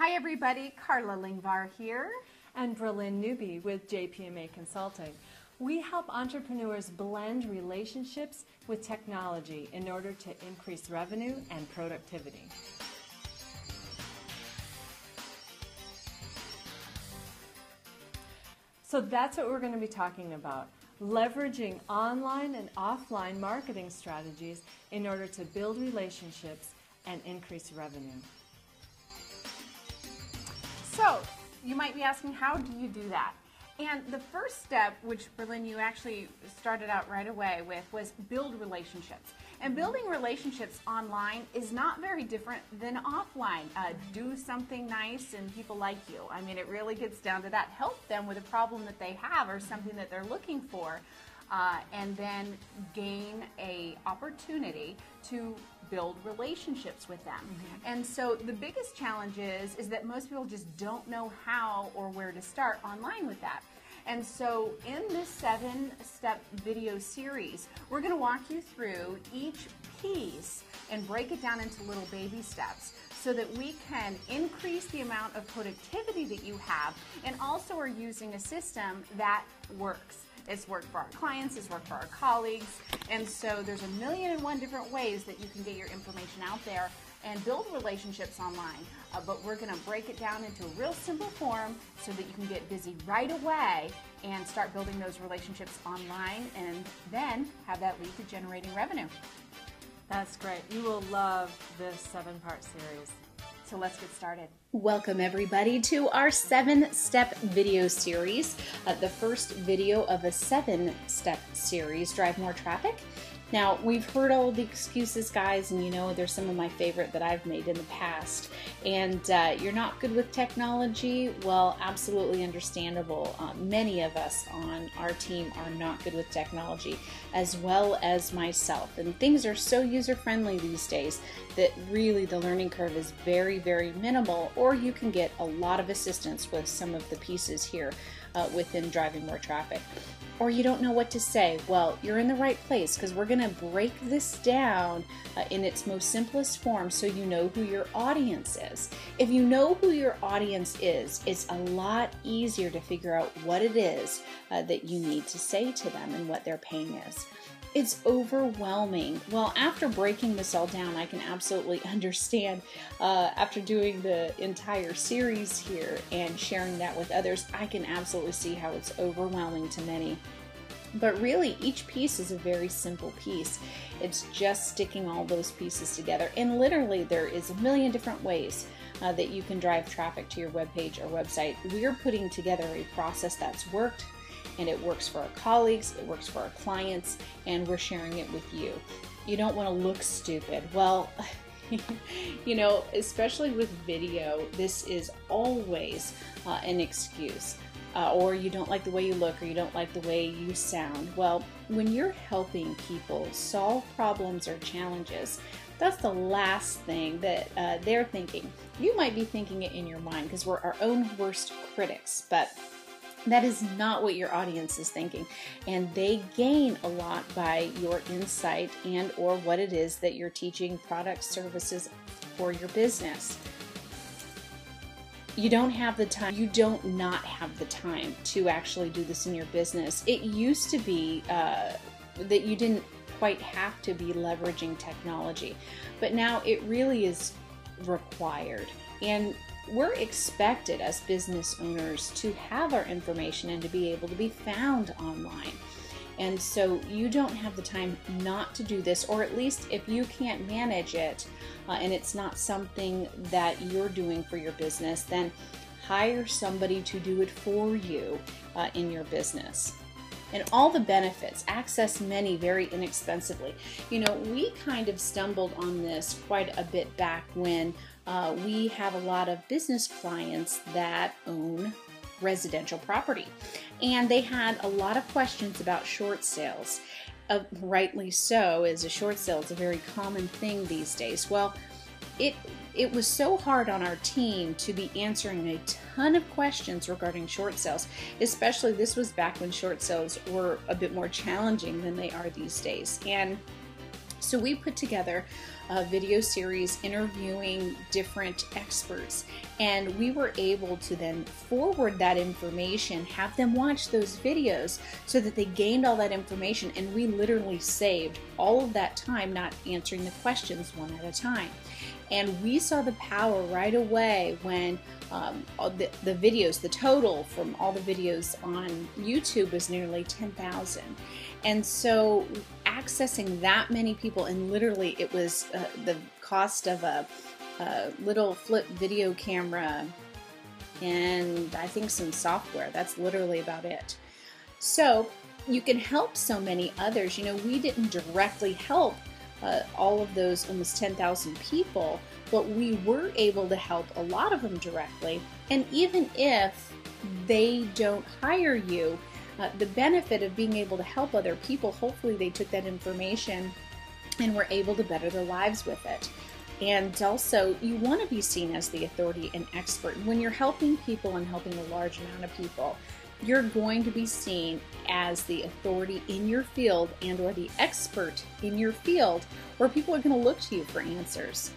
Hi everybody, Carla Lingvar here. And Berlin Newby with JPMA Consulting. We help entrepreneurs blend relationships with technology in order to increase revenue and productivity. So that's what we're going to be talking about, leveraging online and offline marketing strategies in order to build relationships and increase revenue. So, you might be asking, how do you do that? And the first step, which Berlin, you actually started out right away with, was build relationships. And building relationships online is not very different than offline. Do something nice and people like you. I mean, it really gets down to that. Help them with a problem that they have or something that they're looking for, and then gain an opportunity to build relationships with them. And so the biggest challenge is that most people just don't know how or where to start online with that. And so in this 7-step video series, we're going to walk you through each piece and break it down into little baby steps so that we can increase the amount of productivity that you have, and also are using a system that works. It's worked for our clients, it's worked for our colleagues, and so there's 1,000,001 different ways that you can get your information out there and build relationships online. But we're going to break it down into a real simple form so that you can get busy right away and start building those relationships online, and then have that lead to generating revenue. That's great. You will love this 7-part series. So let's get started. Welcome everybody to our 7-step video series, the first video of a 7-step series, Drive More Traffic. Now, we've heard all the excuses, guys, and you know there's some of my favorite that I've made in the past. And you're not good with technology? Well, absolutely understandable. Many of us on our team are not good with technology, as well as myself. And things are so user-friendly these days that really the learning curve is very, very minimal, or you can get a lot of assistance with some of the pieces here within Driving More Traffic. Or you don't know what to say. Well, you're in the right place, because we're going to break this down in its most simplest form so you know who your audience is. If you know who your audience is, it's a lot easier to figure out what it is that you need to say to them and what their pain is. It's overwhelming. Well, after breaking this all down, I can absolutely understand, after doing the entire series here and sharing that with others, I can absolutely see how it's overwhelming to many. But really, each piece is a very simple piece. It's just sticking all those pieces together. And literally, there is 1,000,000 different ways that you can drive traffic to your webpage or website. We're putting together a process that's worked, and it works for our colleagues, it works for our clients, and we're sharing it with you. You don't want to look stupid. Well, you know, especially with video, this is always an excuse. Or you don't like the way you look, or you don't like the way you sound. Well, when you're helping people solve problems or challenges, that's the last thing that they're thinking. You might be thinking it in your mind, because we're our own worst critics, but that is not what your audience is thinking, and they gain a lot by your insight and or what it is that you're teaching, products, services for your business. You don't have the time. You don't not have the time to actually do this in your business. It used to be that you didn't quite have to be leveraging technology, but now it really is required. And we're expected as business owners to have our information and to be able to be found online. And so you don't have the time not to do this, or at least if you can't manage it and it's not something that you're doing for your business, then hire somebody to do it for you in your business. And all the benefits, access many very inexpensively. You know, we kind of stumbled on this quite a bit back when we have a lot of business clients that own residential property. And they had a lot of questions about short sales. Rightly so, as a short sale is a very common thing these days. Well, it was so hard on our team to be answering a ton of questions regarding short sales, especially this was back when short sales were a bit more challenging than they are these days. And so we put together video series interviewing different experts, and we were able to then forward that information, have them watch those videos so that they gained all that information, and we literally saved all of that time not answering the questions one at a time. And we saw the power right away when the videos, the total from all the videos on YouTube was nearly 10,000. And so accessing that many people, and literally it was the cost of a little flip video camera and I think some software. That's literally about it. So you can help so many others. You know, we didn't directly help all of those almost 10,000 people, but we were able to help a lot of them directly. And even if they don't hire you, the benefit of being able to help other people, hopefully they took that information and were able to better their lives with it. And also, you want to be seen as the authority and expert. When you're helping people and helping a large amount of people, you're going to be seen as the authority in your field and or the expert in your field, where people are going to look to you for answers.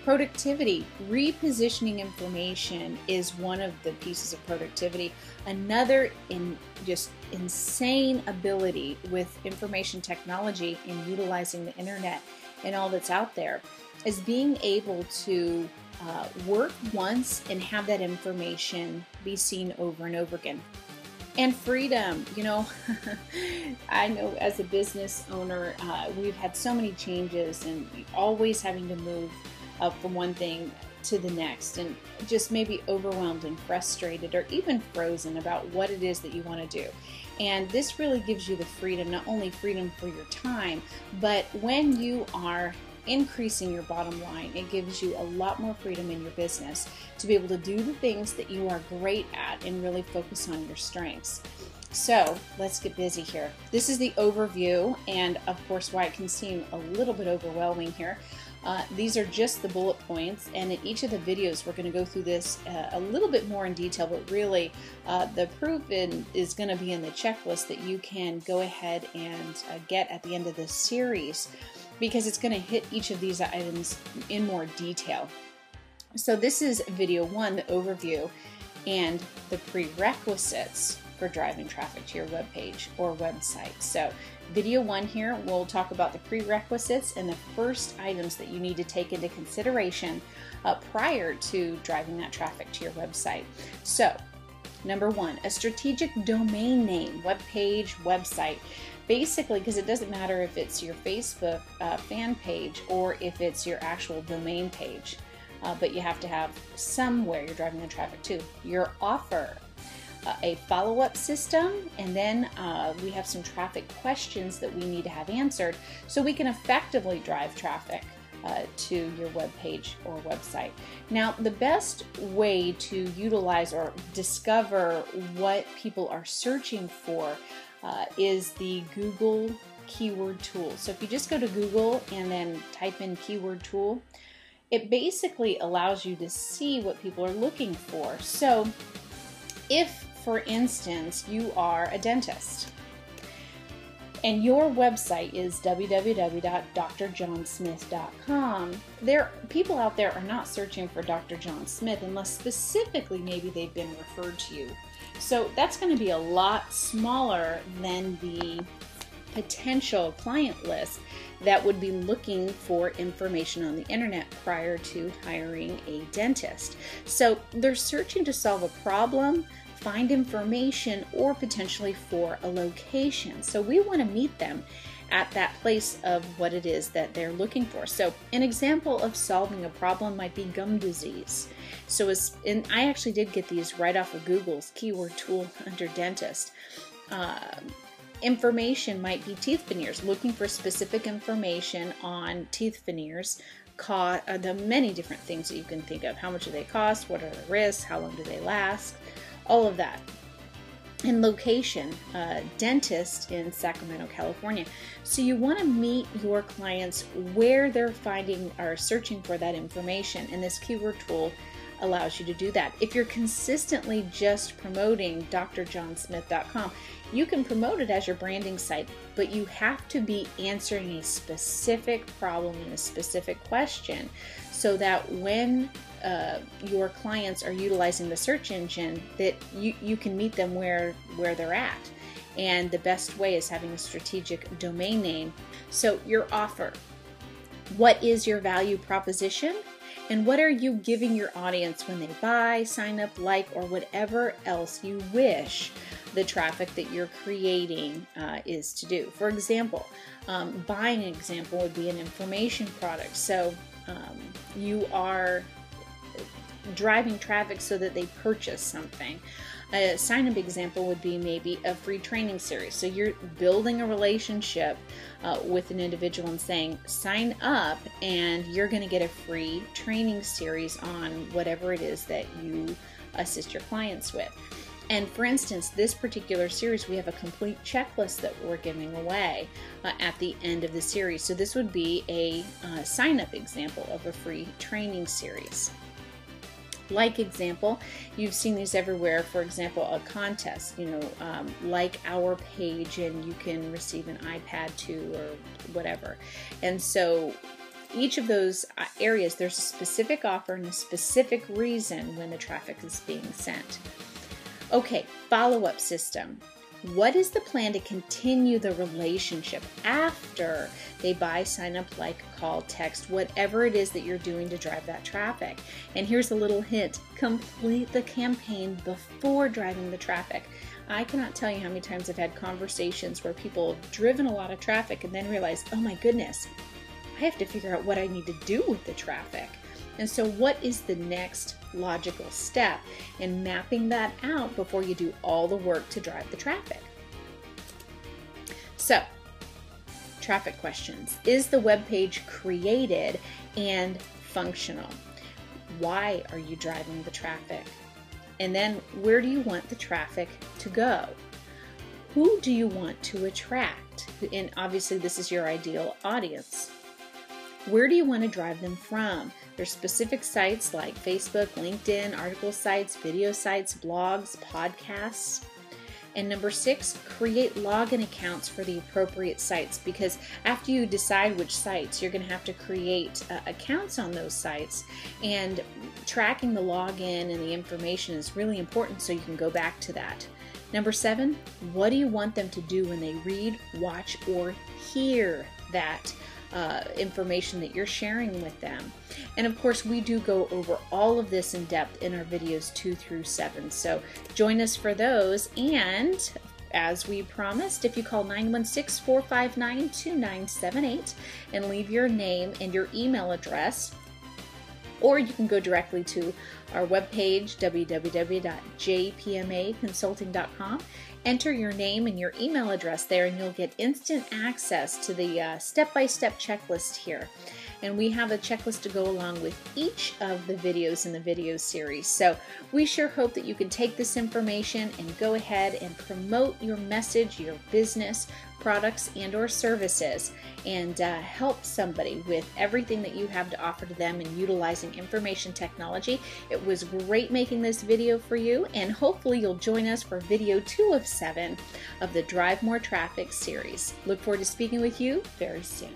Productivity, repositioning information is one of the pieces of productivity. Another just insane ability with information technology and utilizing the internet and all that's out there is being able to work once and have that information be seen over and over again. And freedom, you know, I know as a business owner, we've had so many changes and always having to move from one thing to the next, and just maybe overwhelmed and frustrated or even frozen about what it is that you want to do. And this really gives you the freedom, not only freedom for your time, but when you are increasing your bottom line, it gives you a lot more freedom in your business to be able to do the things that you are great at and really focus on your strengths. So let's get busy here. This is the overview, and of course why it can seem a little bit overwhelming here. These are just the bullet points, and in each of the videos we're going to go through this a little bit more in detail, but really the proof is going to be in the checklist that you can go ahead and get at the end of this series, because it's going to hit each of these items in more detail. So this is video 1, the overview, and the prerequisites for driving traffic to your webpage or website. So video 1 here, we'll talk about the prerequisites and the first items that you need to take into consideration prior to driving that traffic to your website. So number 1, a strategic domain name, webpage, website. Basically, because it doesn't matter if it's your Facebook fan page or if it's your actual domain page, but you have to have somewhere you're driving the traffic to. Your offer, a follow-up system, and then we have some traffic questions that we need to have answered so we can effectively drive traffic to your web page or website. Now, the best way to utilize or discover what people are searching for is the Google keyword tool. So if you just go to Google and then type in keyword tool, it basically allows you to see what people are looking for. So if, for instance, you are a dentist and your website is www.drjohnsmith.com, people out there are not searching for Dr. John Smith unless specifically maybe they've been referred to you. So that's going to be a lot smaller than the potential client list that would be looking for information on the internet prior to hiring a dentist. So they're searching to solve a problem, find information, or potentially for a location. So we want to meet them at that place of what it is that they're looking for. So an example of solving a problem might be gum disease. So I actually did get these right off of Google's keyword tool under dentist. Information might be teeth veneers, looking for specific information on teeth veneers, the many different things that you can think of. How much do they cost? What are the risks? How long do they last? All of that. And location, dentist in Sacramento, California. So you want to meet your clients where they're finding or searching for that information, and this keyword tool allows you to do that. If you're consistently just promoting drjohnsmith.com, you can promote it as your branding site, but you have to be answering a specific problem and a specific question so that when your clients are utilizing the search engine, that you can meet them where they're at. And the best way is having a strategic domain name. So your offer, what is your value proposition? And what are you giving your audience when they buy, sign up, like, or whatever else you wish the traffic that you're creating is to do? For example, buying example would be an information product. So you are driving traffic so that they purchase something. A sign-up example would be maybe a free training series. So you're building a relationship with an individual and saying, sign up and you're going to get a free training series on whatever it is that you assist your clients with. And for instance, this particular series, we have a complete checklist that we're giving away at the end of the series. So this would be a sign-up example of a free training series. Like example, you've seen these everywhere. For example, a contest, like our page and you can receive an iPad too or whatever. And so each of those areas, there's a specific offer and a specific reason when the traffic is being sent. Okay, follow-up system. What is the plan to continue the relationship after they buy, sign up, like, call, text, whatever it is that you're doing to drive that traffic? And here's a little hint. Complete the campaign before driving the traffic. I cannot tell you how many times I've had conversations where people have driven a lot of traffic and then realize, oh my goodness, I have to figure out what I need to do with the traffic. And so what is the next logical step in mapping that out before you do all the work to drive the traffic? So, traffic questions. Is the web page created and functional? Why are you driving the traffic? And then where do you want the traffic to go? Who do you want to attract? And obviously this is your ideal audience. Where do you want to drive them from? There's specific sites like Facebook, LinkedIn, article sites, video sites, blogs, podcasts. And number 6, create login accounts for the appropriate sites, because after you decide which sites, you're going to have to create accounts on those sites, and tracking the login and the information is really important so you can go back to that. Number 7, what do you want them to do when they read, watch, or hear that information that you're sharing with them? And of course, we do go over all of this in depth in our videos 2 through 7. So join us for those. And as we promised, if you call 916-459-2978 and leave your name and your email address, or you can go directly to our webpage, www.jpmaconsulting.com. Enter your name and your email address there, and you'll get instant access to the step-by-step checklist here. And we have a checklist to go along with each of the videos in the video series. So we sure hope that you can take this information and go ahead and promote your message, your business, products, and or services, and help somebody with everything that you have to offer to them in utilizing information technology. It was great making this video for you, and hopefully you'll join us for video 2 of 7 of the Drive More Traffic series. Look forward to speaking with you very soon.